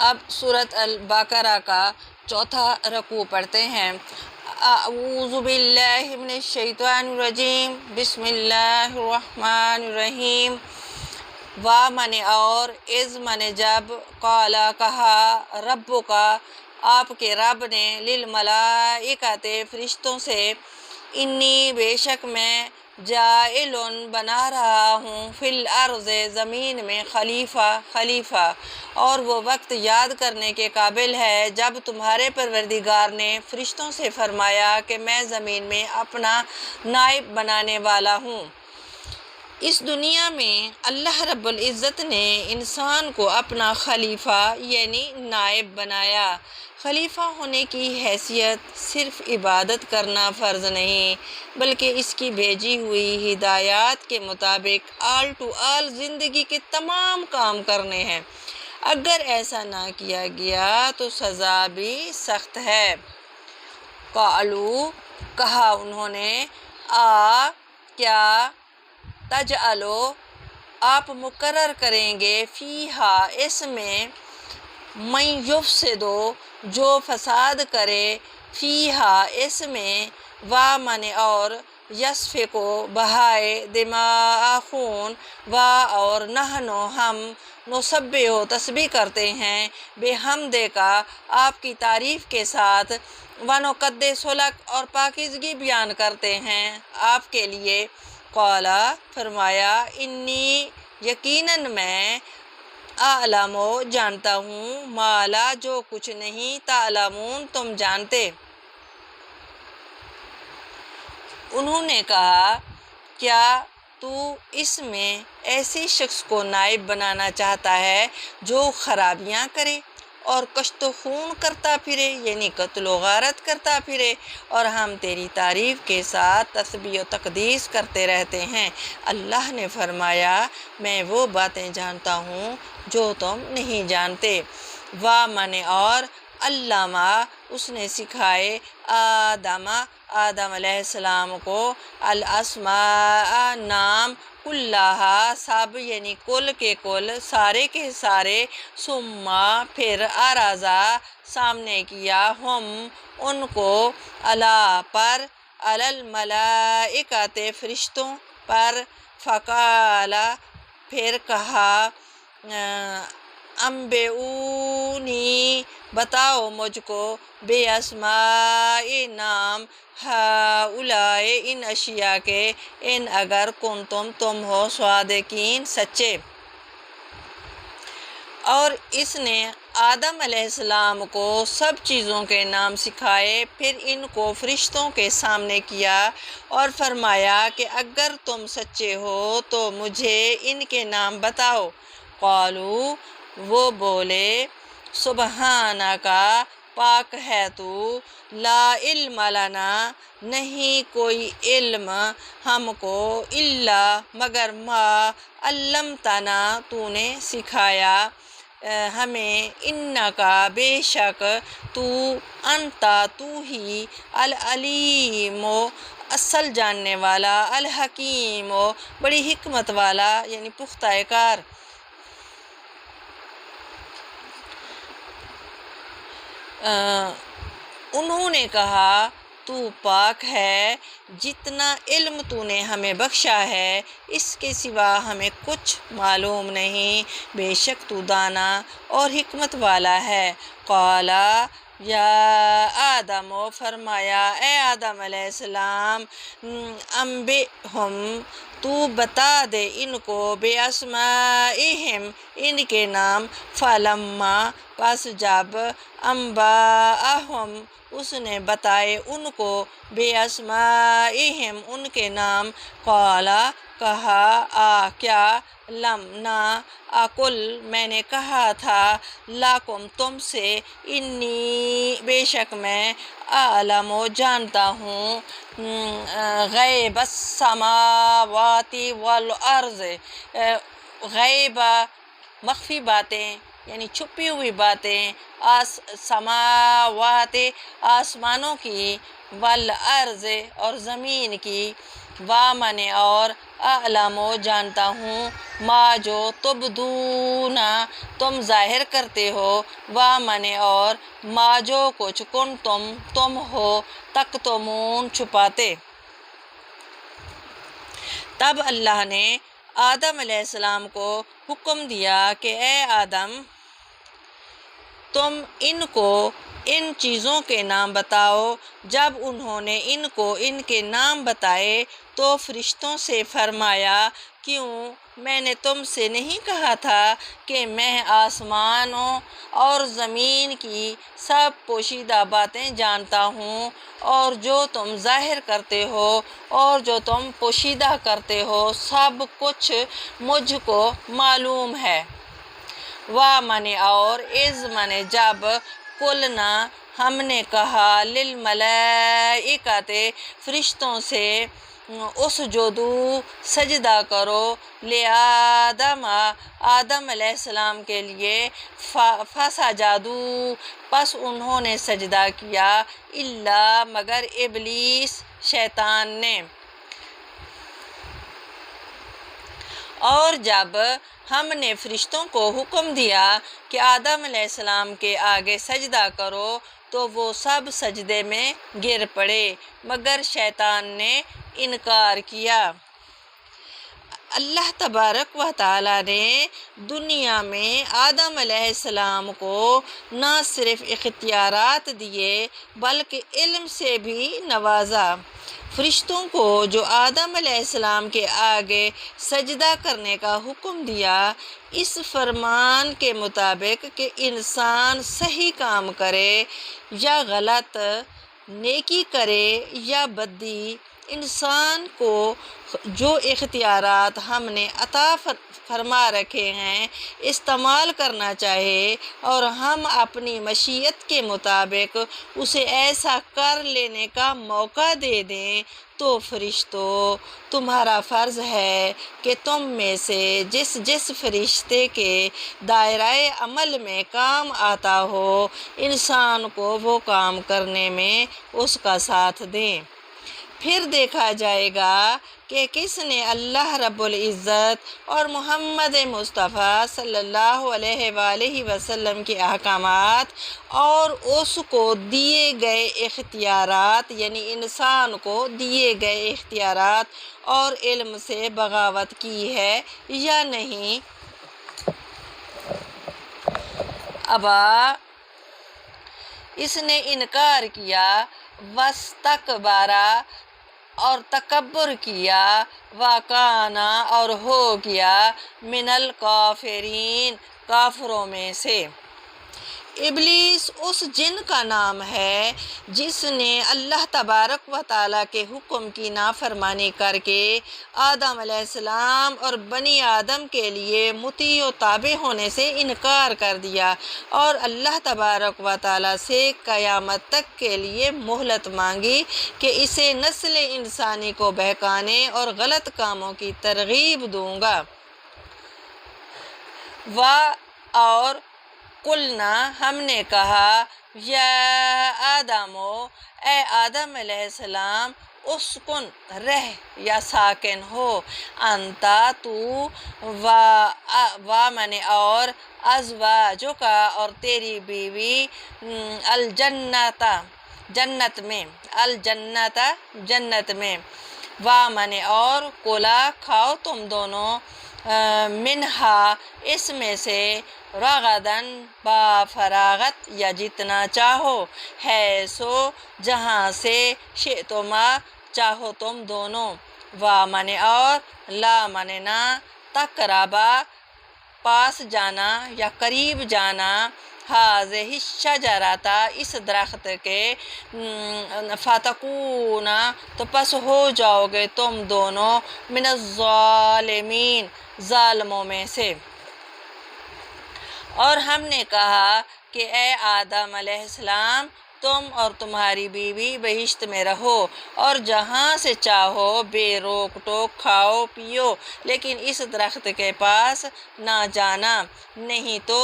اب سورۃ البقرہ کا چوتھا رکوع پڑھتے ہیں۔ اعوذ باللہ من الشیطان الرجیم، بسم اللہ الرحمن الرحیم۔ من اور من جب، قالا کہا، ربک آپ کے رب نے، للملائکۃ فرشتوں سے، انی بے شک میں، جاعل بنا رہا ہوں، فی الارض زمین میں، خلیفہ، اور وہ وقت یاد کرنے کے قابل ہے جب تمہارے پروردگار نے فرشتوں سے فرمایا کہ میں زمین میں اپنا نائب بنانے والا ہوں۔ اس دنیا میں اللہ رب العزت نے انسان کو اپنا خلیفہ یعنی نائب بنایا۔ خلیفہ ہونے کی حیثیت صرف عبادت کرنا فرض نہیں، بلکہ اس کی بھیجی ہوئی ہدایات کے مطابق آل ٹو آل زندگی کے تمام کام کرنے ہیں۔ اگر ایسا نہ کیا گیا تو سزا بھی سخت ہے۔ قالوا کہا انہوں نے، کیا، تجعلو آپ مقرر کریں گے، فیہا اس میں، من یفسد جو فساد کرے، فیہا اس میں، ومن اور، یسفک بہائے، دماء خون، اور نحن ہم، نسبح تسبیح کرتے ہیں، بحمد کا آپ کی تعریف کے ساتھ، ونقدس لک اور پاکیزگی بیان کرتے ہیں آپ کے لیے۔ قالا فرمایا، انی یقیناً میں، اعلم جانتا ہوں، ما لا جو کچھ نہیں، تعلمون تم جانتے۔ انہوں نے کہا، کیا تو اس میں ایسے شخص کو نائب بنانا چاہتا ہے جو خرابیاں کرے اور کشت و خون کرتا پھرے، یعنی قتل و غارت کرتا پھرے، اور ہم تیری تعریف کے ساتھ تسبیح و تقدیس کرتے رہتے ہیں۔ اللہ نے فرمایا، میں وہ باتیں جانتا ہوں جو تم نہیں جانتے۔ ومن اور، علامہ اس نے سکھائے، آدم علیہ السلام کو، الاسماء نام، کلہا سب یعنی کل کے کل، سارے کے سارے، ثم پھر، عرضا سامنے کیا، ہم ان کو، علی پر، علی الملائکۃ فرشتوں پر، فقال پھر کہا، انبئونی بتاؤ مجھ کو، باسماء نام، ہؤلاء ان اشیاء کے، ان اگر کنتم تم ہو، صادقین سچے۔ اور اس نے آدم علیہ السلام کو سب چیزوں کے نام سکھائے، پھر ان کو فرشتوں کے سامنے کیا اور فرمایا کہ اگر تم سچے ہو تو مجھے ان کے نام بتاؤ۔ قالوا وہ بولے، سبحانک پاک ہے تو، لا علم لنا نہیں کوئی علم ہم کو، الا مگر ما علمتنا تو نے سکھایا ہمیں، انکا بے شک تو، انتا تو ہی، العلیم اصل جاننے والا، الحکیم بڑی حکمت والا یعنی پختہ کار۔ انہوں نے کہا، تو پاک ہے، جتنا علم تو نے ہمیں بخشا ہے اس کے سوا ہمیں کچھ معلوم نہیں، بے شک تو دانا اور حکمت والا ہے۔ قالا یا آدم فرمایا، اے آدم علیہ السلام، انبئہم تو بتا دے ان کو، باسمائہم ان کے نام، فلما پس جب، انبأہم اس نے بتائے ان کو، باسمائہم ان کے نام، قالا کہا، کیا، لم نہ، اقل میں نے کہا تھا، لکم تم سے، انی بے شک میں، اعلم جانتا ہوں، غیب السماوات والارض، غیب مخفی باتیں یعنی چھپی ہوئی باتیں، سماوات آسمانوں کی، والارض اور زمین کی، ومن اور، اعلم جانتا ہوں، ما جو تبدون تم ظاہر کرتے ہو، ومن اور ما جو کچھ تم ہو تکتمون چھپاتے۔ تب اللہ نے آدم علیہ السلام کو حکم دیا کہ اے آدم، تم ان چیزوں کے نام بتاؤ۔ جب انہوں نے ان کو ان کے نام بتائے تو فرشتوں سے فرمایا، کیوں میں نے تم سے نہیں کہا تھا کہ میں آسمانوں اور زمین کی سب پوشیدہ باتیں جانتا ہوں، اور جو تم ظاہر کرتے ہو اور جو تم پوشیدہ کرتے ہو سب کچھ مجھ کو معلوم ہے۔ وَمَنِ اور اِذْ من جب قُلْنَا ہم نے کہا لِلْمَلَائِکَةِ فرشتوں سے، اسجدوا سجدہ کرو، لِآدَمَ آدم علیہ السلام کے لیے، فَسَجَدُوا پس انہوں نے سجدہ کیا، اِلَّا مگر ابلیس شیطان نے۔ اور جب ہم نے فرشتوں کو حکم دیا کہ آدم علیہ السلام کے آگے سجدہ کرو تو وہ سب سجدے میں گر پڑے مگر شیطان نے انکار کیا۔ اللہ تبارک و تعالیٰ نے دنیا میں آدم علیہ السلام کو نہ صرف اختیارات دیے بلکہ علم سے بھی نوازا۔ فرشتوں کو جو آدم علیہ السلام کے آگے سجدہ کرنے کا حکم دیا، اس فرمان کے مطابق کہ انسان صحیح کام کرے یا غلط، نیکی کرے یا بدی، انسان کو جو اختیارات ہم نے عطا فرما رکھے ہیں استعمال کرنا چاہے، اور ہم اپنی مشیت کے مطابق اسے ایسا کر لینے کا موقع دے دیں تو فرشتوں، تمہارا فرض ہے کہ تم میں سے جس فرشتے کے دائرۂ عمل میں کام آتا ہو، انسان کو وہ کام کرنے میں اس کا ساتھ دیں۔ پھر دیکھا جائے گا کہ کس نے اللہ رب العزت اور محمد مصطفیٰ صلی اللہ علیہ وآلہ وسلم کے احکامات اور اس کو دیے گئے اختیارات، یعنی انسان کو دیے گئے اختیارات اور علم سے بغاوت کی ہے یا نہیں۔ ابا اس نے انکار کیا، واستکبر اور تکبر کیا، وکان اور ہو گیا، من الکافرین کافروں میں سے۔ ابلیس اس جن کا نام ہے جس نے اللہ تبارک و تعالیٰ کے حکم کی نافرمانی کر کے آدم علیہ السلام اور بنی آدم کے لیے مطیع و تابع ہونے سے انکار کر دیا، اور اللہ تبارک و تعالیٰ سے قیامت تک کے لیے مہلت مانگی کہ اسے نسل انسانی کو بہکانے اور غلط کاموں کی ترغیب دوں گا۔ اور قلنا ہم نے کہا، یا آدم اے آدم علیہ السلام، اسکن رہ یا ساکن ہو، انتا تو، ومن اور ازواجکا اور تیری بیوی، الجنت جنت میں، جنت میں، ومن اور کلا کھاؤ تم دونوں، منہا اس میں سے، رغدن با فراغت یا جتنا چاہو، ہے سو جہاں سے، شئتما چاہو تم دونوں، ومن اور لا مننا، تقربا پاس جانا یا قریب جانا، ہذہ الشجرۃ اس درخت کے، فتکونا تو پس ہو جاؤ گے تم دونوں، من الظالمین ظالموں میں سے۔ اور ہم نے کہا کہ اے آدم علیہ السلام، تم اور تمہاری بیوی بہشت میں رہو اور جہاں سے چاہو بے روک ٹوک کھاؤ پیو، لیکن اس درخت کے پاس نہ جانا، نہیں تو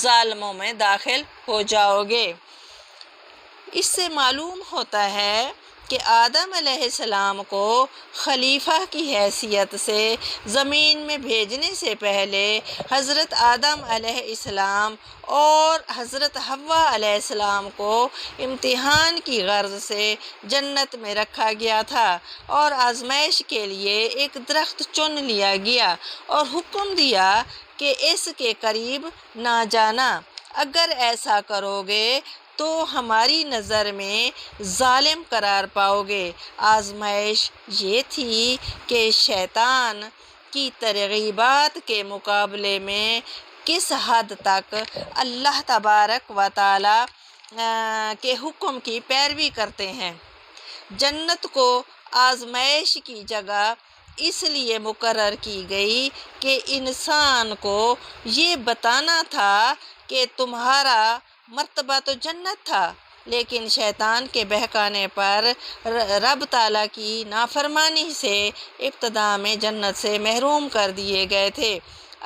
ظالموں میں داخل ہو جاؤ گے۔ اس سے معلوم ہوتا ہے کہ آدم علیہ السلام کو خلیفہ کی حیثیت سے زمین میں بھیجنے سے پہلے حضرت آدم علیہ السلام اور حضرت حوا علیہ السلام کو امتحان کی غرض سے جنت میں رکھا گیا تھا اور آزمائش کے لیے ایک درخت چن لیا گیا اور حکم دیا کہ اس کے قریب نہ جانا، اگر ایسا کرو گے تو ہماری نظر میں ظالم قرار پاؤ گے۔ آزمائش یہ تھی کہ شیطان کی ترغیبات کے مقابلے میں کس حد تک اللہ تبارک و تعالی کے حکم کی پیروی کرتے ہیں۔ جنت کو آزمائش کی جگہ اس لیے مقرر کی گئی کہ انسان کو یہ بتانا تھا کہ تمہارا مرتبہ تو جنت تھا، لیکن شیطان کے بہکانے پر رب تعالیٰ کی نافرمانی سے ابتدا میں جنت سے محروم کر دیے گئے تھے۔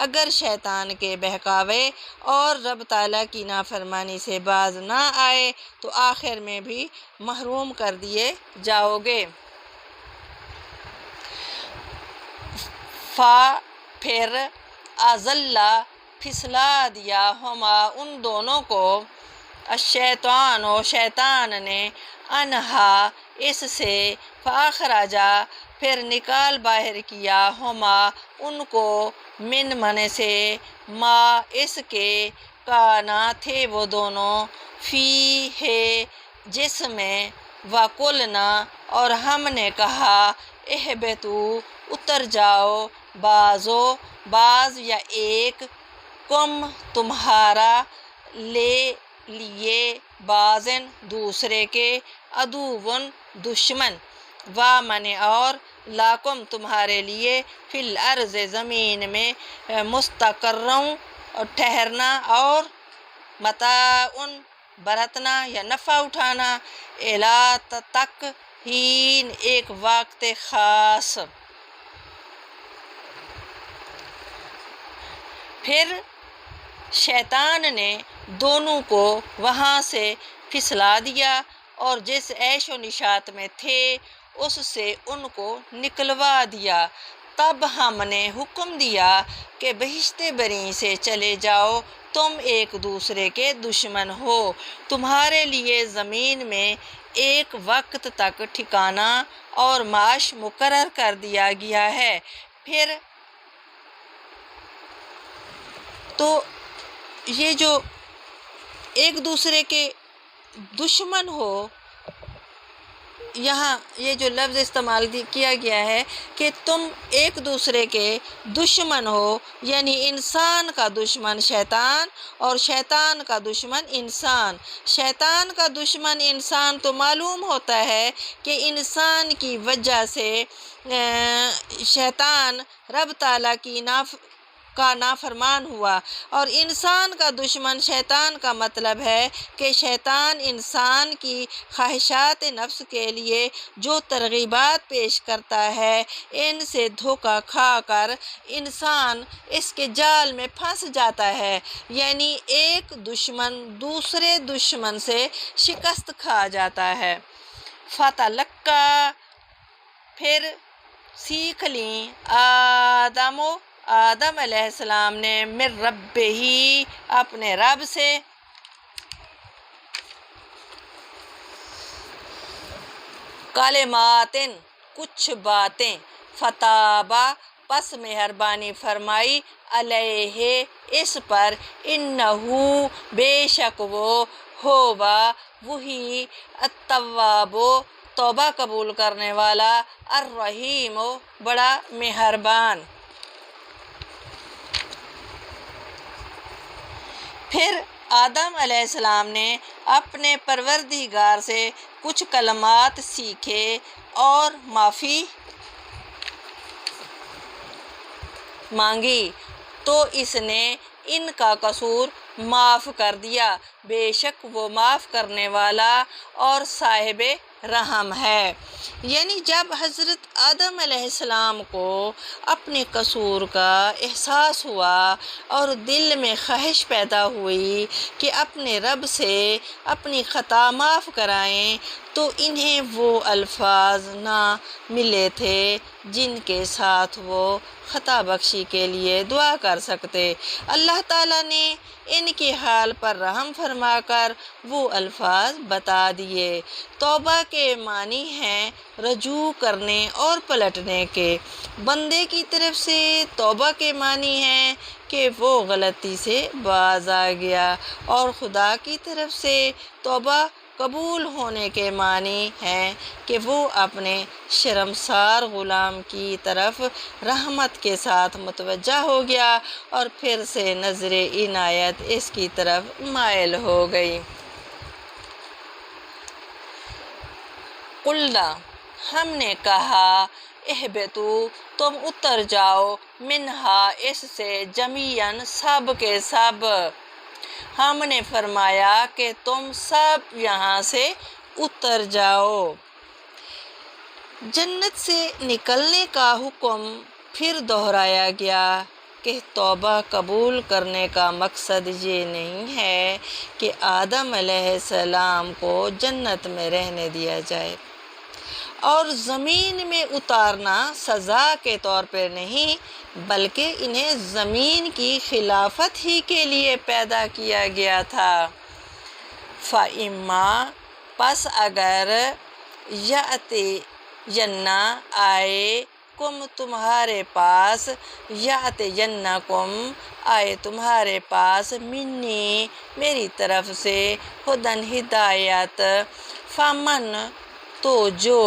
اگر شیطان کے بہکاوے اور رب تعالیٰ کی نافرمانی سے باز نہ آئے تو آخر میں بھی محروم کر دیے جاؤ گے۔ پھر ازلّا پھسلا دیا ہما ان دونوں کو، الشیطان و شیطان نے، انہا اس سے، فاخرجا پھر نکال باہر کیا، ہما ان کو، من سے، ما اس کے، کانا تھے وہ دونوں، فی ہے جس میں، وَقُلْنَا اور ہم نے کہا، اہبتو اتر جاؤ، بعض یا ایک، کم تمہارا، لیے بعضن دوسرے کے، عدوٌ دشمن، وَمَنِ اور، لاکم تمہارے لیے، فی الارض زمین میں، مستقرٌ ٹھہرنا اور متاعٌ برتنا یا نفع اٹھانا، الی تک، ہین ایک وقت خاص۔ پھر شیطان نے دونوں کو وہاں سے پھسلا دیا اور جس عیش و نشاط میں تھے اس سے ان کو نکلوا دیا۔ تب ہم نے حکم دیا کہ بہشت بری سے چلے جاؤ، تم ایک دوسرے کے دشمن ہو، تمہارے لیے زمین میں ایک وقت تک ٹھکانہ اور معاش مقرر کر دیا گیا ہے۔ پھر تو یہ جو ایک دوسرے کے دشمن ہو، یہاں یہ جو لفظ استعمال کیا گیا ہے کہ تم ایک دوسرے کے دشمن ہو، یعنی انسان کا دشمن شیطان اور شیطان کا دشمن انسان۔ شیطان کا دشمن انسان تو معلوم ہوتا ہے کہ انسان کی وجہ سے شیطان رب تعالیٰ کا نافرمان ہوا، اور انسان کا دشمن شیطان کا مطلب ہے کہ شیطان انسان کی خواہشات نفس کے لیے جو ترغیبات پیش کرتا ہے، ان سے دھوکہ کھا کر انسان اس کے جال میں پھنس جاتا ہے، یعنی ایک دشمن دوسرے دشمن سے شکست کھا جاتا ہے۔ فَتَلَقَّىٰ پھر سیکھ لیں، آدم علیہ السلام نے، من ربہ اپنے رب سے، کلمات کچھ باتیں، فتابا پس مہربانی فرمائی، علیہ اس پر، انہو بے شک وہ، ہوا وہی، التواب توبہ قبول کرنے والا، الرحیم بڑا مہربان۔ پھر آدم علیہ السلام نے اپنے پروردگار سے کچھ کلمات سیکھے اور معافی مانگی تو اس نے ان کا قصور معاف کر دیا، بے شک وہ معاف کرنے والا اور صاحب رحم ہے۔ یعنی جب حضرت آدم علیہ السلام کو اپنے قصور کا احساس ہوا اور دل میں خواہش پیدا ہوئی کہ اپنے رب سے اپنی خطا معاف کرائیں، تو انہیں وہ الفاظ نہ ملے تھے جن کے ساتھ وہ خطا بخشی کے لیے دعا کر سکتے۔ اللہ تعالیٰ نے ان کے حال پر رحم فرما کر وہ الفاظ بتا دیے۔ توبہ کے معنی ہیں رجوع کرنے اور پلٹنے کے۔ بندے کی طرف سے توبہ کے معنی ہیں کہ وہ غلطی سے باز آ گیا، اور خدا کی طرف سے توبہ قبول ہونے کے معنی ہیں کہ وہ اپنے شرمسار غلام کی طرف رحمت کے ساتھ متوجہ ہو گیا اور پھر سے نظر عنایت اس کی طرف مائل ہو گئی۔ قلنا، ہم نے کہا، اہبطوا، تم اتر جاؤ، منہا، اس سے، جمیعاً، سب کے سب۔ ہم نے فرمایا کہ تم سب یہاں سے اتر جاؤ۔ جنت سے نکلنے کا حکم پھر دہرایا گیا کہ توبہ قبول کرنے کا مقصد یہ نہیں ہے کہ آدم علیہ السلام کو جنت میں رہنے دیا جائے، اور زمین میں اتارنا سزا کے طور پر نہیں، بلکہ انہیں زمین کی خلافت ہی کے لیے پیدا کیا گیا تھا۔ فَإِمَّا، پس اگر، یَأْتِیَنَّ، آئے، کم، تمہارے پاس، یَأْتِیَنَّکُم، آئے تمہارے پاس، منی، میری طرف سے، ہدن، ہدایت، فمن، تو جو،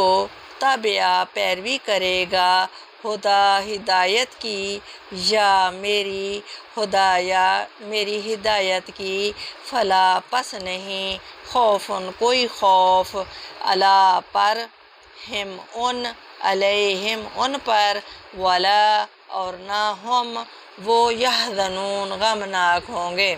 تبع، پیروی کرے گا، ہدا، ہدایت کی، یا میری، ہدایہ، میری ہدایت کی، فلا، پس نہیں، خوفن، کوئی خوف، علی، پر، ہم، ان، علیہم، ان پر، ولا، اور نہ ہم، وہ، یحزنون، غمناک ہوں گے۔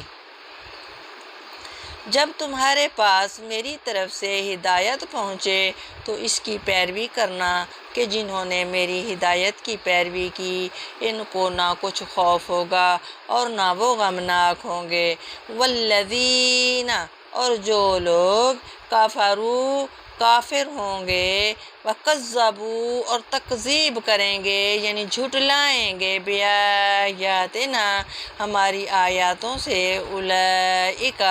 جب تمہارے پاس میری طرف سے ہدایت پہنچے تو اس کی پیروی کرنا کہ جنہوں نے میری ہدایت کی پیروی کی ان کو نہ کچھ خوف ہوگا اور نہ وہ غمناک ہوں گے۔ والذین، اور جو لوگ، کفروا، کافر ہوں گے، وکذبوا، اور تکذیب کریں گے یعنی جھٹلائیں گے، بآیاتنا، ہماری آیاتوں سے، اولئک،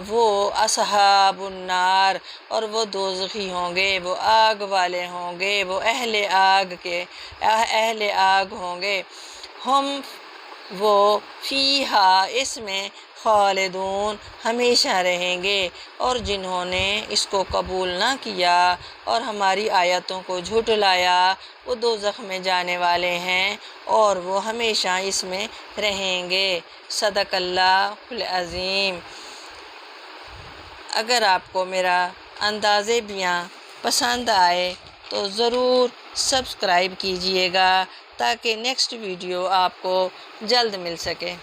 وہ، اصحاب النار، اور وہ دوزخی ہوں گے، وہ آگ والے ہوں گے، وہ اہل آگ ہوں گے، ہم، وہ، فیہا، اس میں، خالدون، ہمیشہ رہیں گے، اور جنہوں نے اس کو قبول نہ کیا اور ہماری آیتوں کو جھٹلایا وہ دوزخ میں جانے والے ہیں اور وہ ہمیشہ اس میں رہیں گے۔ صدق اللہ العظیم۔ اگر آپ کو میرا انداز بیاں پسند آئے تو ضرور سبسکرائب کیجئے گا تاکہ نیکسٹ ویڈیو آپ کو جلد مل سکے۔